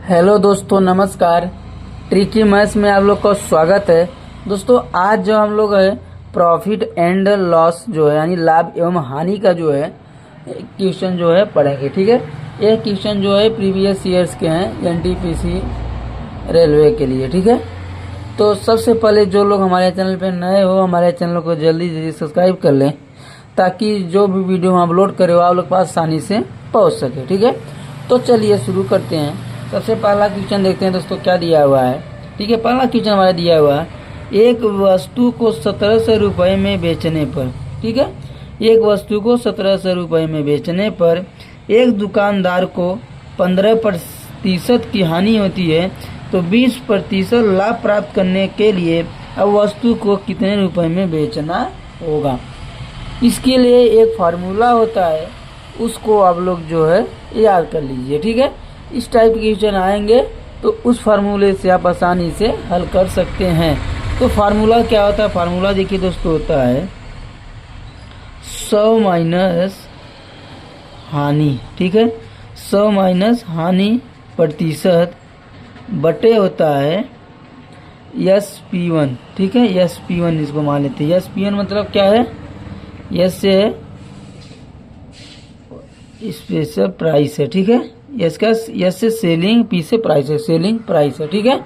Hello दोस्तों, नमस्कार। Tricky maths में आप लोग का स्वागत है। दोस्तों, आज जो हम लोग है प्रॉफिट एंड लॉस जो है यानी लाभ एवं हानि का जो है क्वेश्चन जो है पढ़ेंगे। ठीक है, ये क्वेश्चन जो है प्रीवियस ईयर्स के हैं एनटीपीसी रेलवे के लिए। ठीक है, तो सबसे पहले जो लोग हमारे चैनल पे नए हो, हमारे चैनल को जल्दी जल्दी सब्सक्राइब कर लें ताकि जो भी वीडियो हम अपलोड करें वो आप लोग पास आसानी से पहुंच सके। ठीक है, तो चलिए शुरू करते हैं। सबसे पहला क्वेश्चन देखते हैं दोस्तों क्या दिया हुआ है। ठीक है, पहला क्वेश्चन हमारा दिया हुआ है, एक वस्तु को 1700 रुपये में बेचने पर। ठीक है, एक वस्तु को 1700 रुपये में बेचने पर एक दुकानदार को 15% की हानि होती है, तो 20% लाभ प्राप्त करने के लिए अब वस्तु को कितने रुपए में बेचना होगा। इसके लिए एक फार्मूला होता है, उसको आप लोग जो है याद कर लीजिए। ठीक है, इस टाइप के क्वेश्चन आएंगे तो उस फार्मूले से आप आसानी से हल कर सकते हैं। तो फार्मूला क्या होता है? फार्मूला देखिए दोस्तों, होता है 100 माइनस हानि। ठीक है, 100 माइनस हानि प्रतिशत बटे होता है SP1। ठीक है, SP1 इसको मान लेते हैं। SP1 मतलब क्या है? यस से स्पेशल प्राइस है। ठीक है, यस से सेलिंग, पी से प्राइस है, सेलिंग प्राइस है। ठीक है,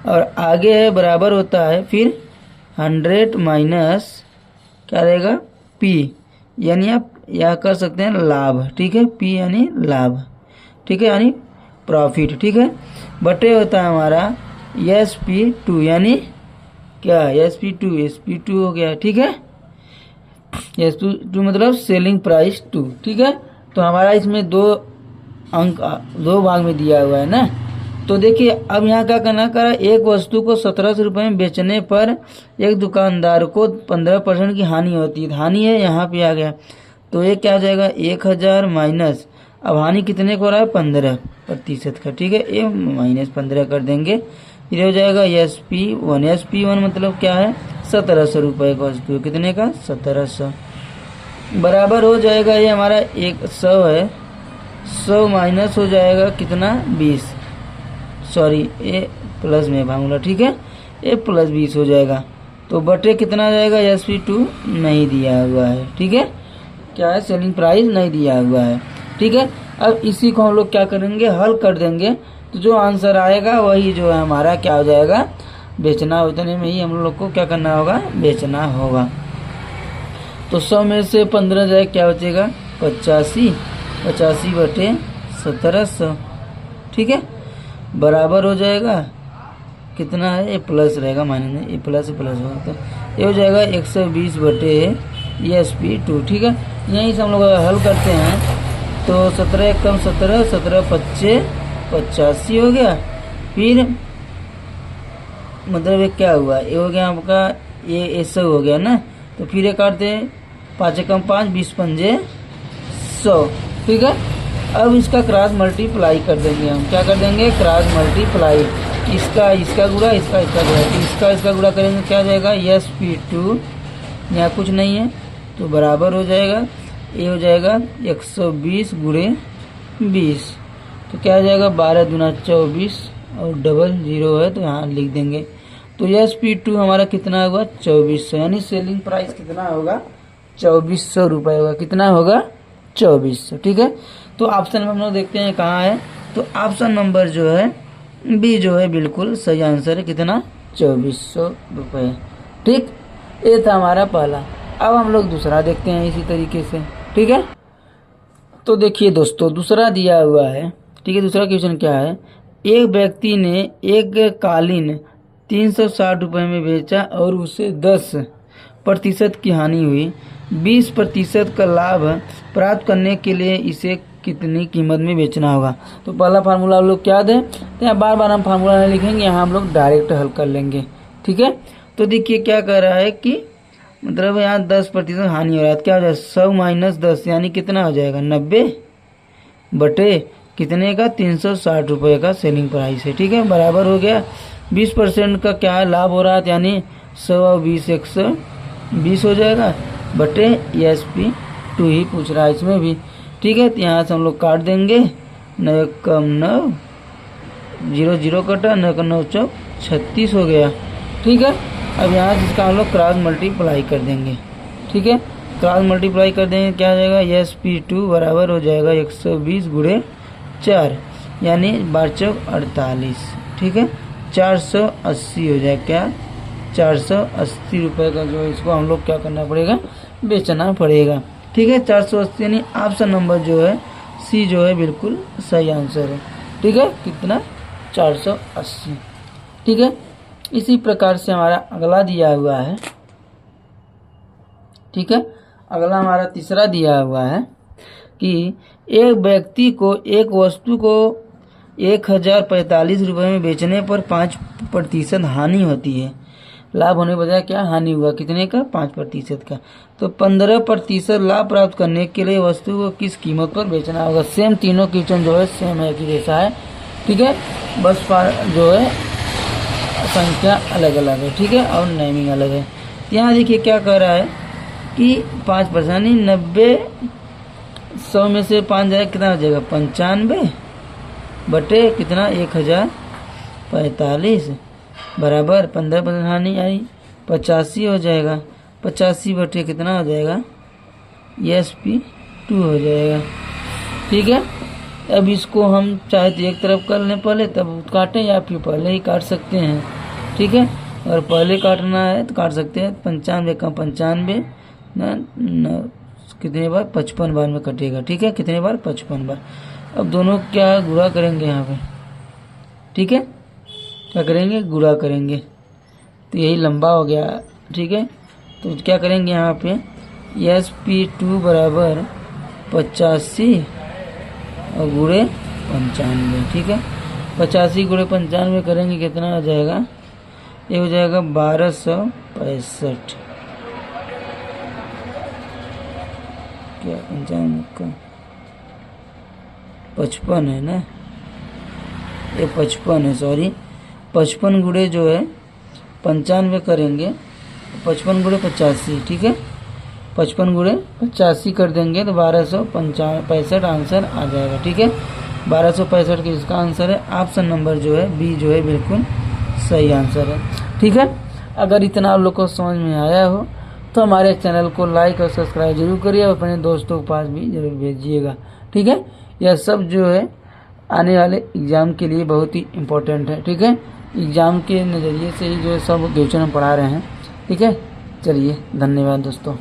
और आगे है बराबर होता है फिर 100 माइनस क्या रहेगा? पी, यानी आप यह कर सकते हैं लाभ। ठीक है, पी यानी लाभ। ठीक है, यानी प्रॉफिट। ठीक है, बटे होता है हमारा SP2 यानी क्या? SP2 हो गया। ठीक है, SP2 मतलब सेलिंग प्राइस 2। ठीक है, तो हमारा इसमें दो भाग में दिया हुआ है ना। तो देखिए अब यहाँ क्या करना करा, एक वस्तु को 1700 रुपये में बेचने पर एक दुकानदार को 15% की हानि होती है। हानि है यहाँ पे आ गया, तो ये क्या हो जाएगा? 1000 माइनस, अब हानि कितने को हो रहा है? 15% का। ठीक है, ये माइनस 15 कर देंगे, फिर हो जाएगा SP1। SP1 मतलब क्या है? 1700 रुपये का वस्तु, कितने का? 1700 बराबर हो जाएगा, ये हमारा 100 है, 100 माइनस हो जाएगा कितना? 20, सॉरी ए प्लस में भांगूंगा। ठीक है, ए प्लस 20 हो जाएगा, तो बटे कितना आ जाएगा? SP2 नहीं दिया हुआ है। ठीक है, क्या है? सेलिंग प्राइस नहीं दिया हुआ है। ठीक है, अब इसी को हम लोग क्या करेंगे? हल कर देंगे, तो जो आंसर आएगा वही जो है हमारा क्या हो जाएगा? बेचना। उतने में ही हम लोग को क्या करना होगा? बेचना होगा। तो 100 में से 15 जाए, क्या बचेगा? 85 बटे 1700। ठीक है, बराबर हो जाएगा कितना है? ये प्लस रहेगा, माइनस नहीं, ये प्लस होगा, तो ये हो जाएगा 120 बटे SP2। ठीक है, यहीं से हम लोग हल करते हैं, तो 17 कम 17, 17 पच्चे 85 हो गया। फिर मतलब ये क्या हुआ? ये हो गया आपका, ये ऐसा हो गया ना, तो फिर ये काटते हैं, 5 कम 5, 20 पंजे 100। ठीक है, अब इसका क्रॉस मल्टीप्लाई कर देंगे हम। क्या कर देंगे? क्रॉस मल्टीप्लाई, इसका गुणा, इसका गुणा, इसका गुणा करेंगे, क्या हो जाएगा? SP2, यहाँ कुछ नहीं है तो बराबर हो जाएगा, ये हो जाएगा 120 गुणे 20, तो क्या हो जाएगा? 12 दूना 24, और डबल 0 है तो यहाँ लिख देंगे। तो SP2 हमारा कितना होगा? 2400, यानी सेलिंग प्राइस कितना होगा? 2400 रुपये होगा। कितना होगा? 2400। ठीक है, तो ऑप्शन में हम लोग देखते हैं कहाँ है, तो ऑप्शन नंबर जो है बी जो है बिल्कुल सही आंसर है। कितना? 2400 रुपये। ठीक, ये था हमारा पहला। अब हम लोग दूसरा देखते हैं इसी तरीके से। ठीक है, तो देखिए दोस्तों, दूसरा दिया हुआ है। ठीक है, दूसरा क्वेश्चन क्या है, एक व्यक्ति ने एक कालीन 360 रुपये में बेचा और उसे 10% की हानि हुई। 20% का लाभ प्राप्त करने के लिए इसे कितनी कीमत में बेचना होगा। तो पहला फार्मूला आप लोग क्या दें, तो यहाँ बार बार हम फार्मूला नहीं लिखेंगे, यहाँ हम लोग डायरेक्ट हल कर लेंगे। ठीक है, तो देखिए क्या कर रहा है कि मतलब यहाँ 10% हानि हो रहा है, क्या हो जाएगा? 100 माइनस 10 यानी कितना हो जाएगा? 90 बटे कितने का? 360 रुपये का सेलिंग प्राइस है। ठीक है, बराबर हो गया 20% का क्या लाभ हो रहा है, यानी 100 और 20 120 हो जाएगा, बटे SP2 ही पूछ रहा है इसमें भी। ठीक है, तो यहाँ से हम लोग काट देंगे, 9 कम 9 0 0 कटा, 9 का 9 चौक 36 हो गया। ठीक है, अब यहाँ से इसका हम लोग क्रॉस मल्टीप्लाई कर देंगे। ठीक है, क्रॉस मल्टीप्लाई कर देंगे, क्या आ जाएगा, SP2 बराबर हो जाएगा 120 गुणे 4, यानी 12 चौक 48। ठीक है, 480 हो जाए, क्या 480 रुपये का जो है इसको हम लोग क्या करना पड़ेगा, बेचना पड़ेगा। ठीक है, 480 यानी ऑप्शन नंबर जो है सी जो है बिल्कुल सही आंसर है। ठीक है, कितना 480। ठीक है, इसी प्रकार से हमारा अगला दिया हुआ है। ठीक है, अगला हमारा तीसरा दिया हुआ है कि एक व्यक्ति को एक वस्तु को 1045 रुपये में बेचने पर 5% हानि होती है। लाभ होने बजाय क्या हानि हुआ, कितने का, 5% का। तो 15% लाभ प्राप्त करने के लिए वस्तु को किस कीमत पर बेचना होगा। सेम तीनों क्वेश्चन जो है सेम है कि जैसा है। ठीक है, बस जो है संख्या अलग अलग है। ठीक है, और नेमिंग अलग है। यहाँ देखिए क्या कह रहा है कि 5% यानी 90, 100 में से 5 जाएगा, कितना हो जाएगा, 95 बटे कितना 1045 बराबर 15% हानि आई 85 हो जाएगा। 85 बटे कितना हो जाएगा, SP2 हो जाएगा। ठीक है, अब इसको हम चाहे तो एक तरफ कर लें पहले तब काटें, या फिर पहले ही काट सकते हैं। ठीक है, अगर पहले काटना है तो काट सकते हैं। 95 का 95 न कितने बार, 55 बार में कटेगा। ठीक है, कितने बार, 55 बार। अब दोनों क्या गुणा करेंगे यहाँ पे। ठीक है, क्या करेंगे, गुणा करेंगे, तो यही लंबा हो गया। ठीक है, तो क्या करेंगे यहाँ पे, SP2 बराबर 85 और गुणे 95। ठीक है, 85 गुणे 95 करेंगे, कितना हो जाएगा, ये हो जाएगा 1265। क्या 95 का 55 है ना, ये 55 है, सॉरी 55 गुणे जो है 95 करेंगे, 55 गुणे 85। ठीक है, 55 गुणे 85 कर देंगे तो 1265 आंसर आ जाएगा। ठीक है, 1265 की इसका आंसर है। ऑप्शन नंबर जो है बी जो है बिल्कुल सही आंसर है। ठीक है, अगर इतना आप लोग को समझ में आया हो तो हमारे चैनल को लाइक और सब्सक्राइब जरूर करिए और अपने दोस्तों के पास भी जरूर भेजिएगा। ठीक है, यह सब जो है आने वाले एग्ज़ाम के लिए बहुत ही इम्पोर्टेंट है। ठीक है, एग्ज़ाम के नज़रिए से ही जो है सब क्वेश्चन हम पढ़ा रहे हैं। ठीक है, चलिए धन्यवाद दोस्तों।